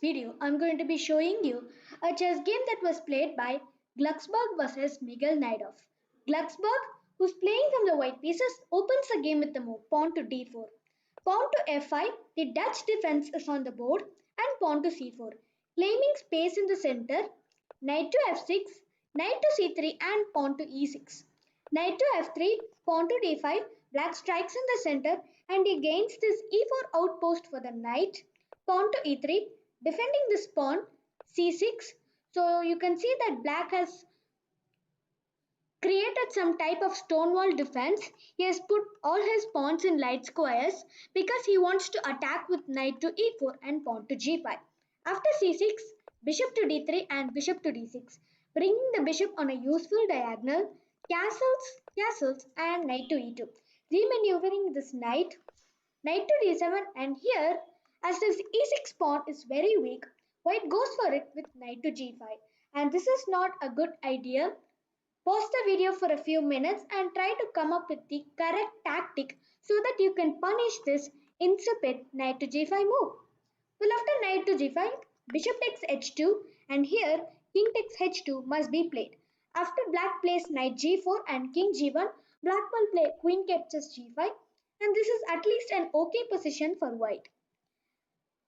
video, I'm going to be showing you a chess game that was played by Glucksberg versus Miguel Najdorf. Glucksberg, who's playing from the white pieces, opens the game with the move pawn to d4. Pawn to f5, the Dutch defense is on the board, and pawn to c4. Claiming space in the center, knight to f6, knight to c3 and pawn to e6. Knight to f3, pawn to d5, black strikes in the center and he gains this e4 outpost for the knight. Pawn to e3, defending this pawn, c6. So you can see that black has created some type of stonewall defense. He has put all his pawns in light squares because he wants to attack with knight to e4 and pawn to g5. After c6, bishop to d3 and bishop to d6, bringing the bishop on a useful diagonal, castles and knight to e2. Remaneuvering this knight to d7, and here as this e6 pawn is very weak, white goes for it with knight to g5, and this is not a good idea. Pause the video for a few minutes and try to come up with the correct tactic so that you can punish this insipid knight to g5 move. Well, after knight to g5, bishop takes h2, and here king takes h2 must be played. After black plays knight g4 and king g1, black will play queen captures g5, and this is at least an okay position for white.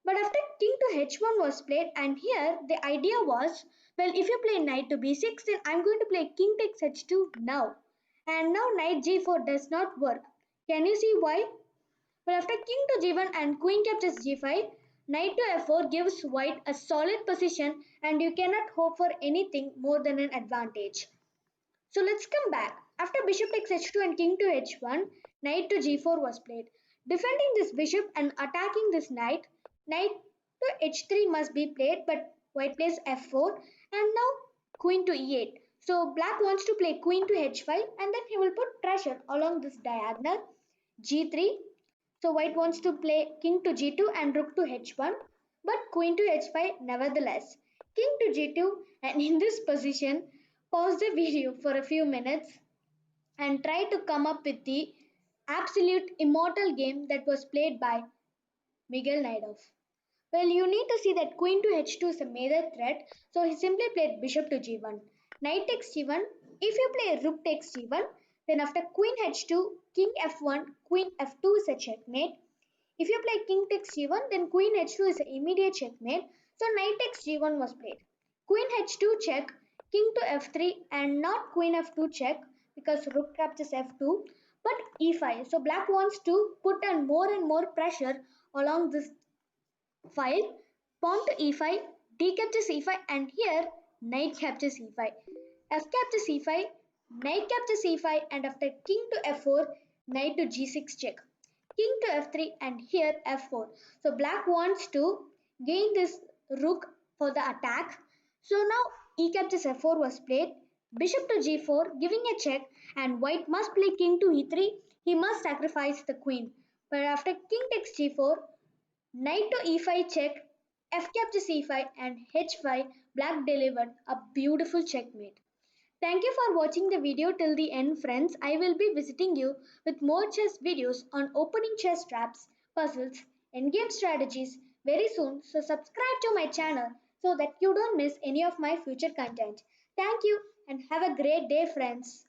But after king to h1 was played, and here the idea was, well, if you play knight to b6, then I'm going to play king takes h2 now. And now knight g4 does not work. Can you see why? Well, after king to g1 and queen captures g5, knight to f4 gives white a solid position and you cannot hope for anything more than an advantage. So let's come back. After bishop takes h2 and king to h1, knight to g4 was played. Defending this bishop and attacking this knight, knight to h3 must be played, but white plays f4 and now queen to e8. So black wants to play queen to h5 and then he will put pressure along this diagonal g3. So white wants to play king to g2 and rook to h1, but queen to h5 nevertheless. King to g2, and in this position, pause the video for a few minutes and try to come up with the absolute immortal game that was played by Miguel Najdorf. Well, you need to see that queen to h2 is a major threat, so he simply played bishop to g1. Knight takes g1. If you play rook takes g1, then after queen h2, king f1, queen f2 is a checkmate. If you play king takes g1, then queen h2 is an immediate checkmate, so knight takes g1 was played. Queen h2 check, king to f3 and not queen f2 check because rook captures f2, but e5. So black wants to put on more and more pressure along this file. Pawn to e5, d captures e5, and here knight captures e5. F captures e5, knight captures e5, and after king to f4, knight to g6 check. King to f3 and here f4. So black wants to gain this rook for the attack. So now e captures f4 was played. Bishop to g4 giving a check, and white must play king to e3. He must sacrifice the queen. But after king takes g4, knight to e5 check, f captures e5 and h5, black delivered a beautiful checkmate. Thank you for watching the video till the end, friends. I will be visiting you with more chess videos on opening chess traps, puzzles, endgame strategies very soon. So subscribe to my channel so that you don't miss any of my future content. Thank you and have a great day, friends.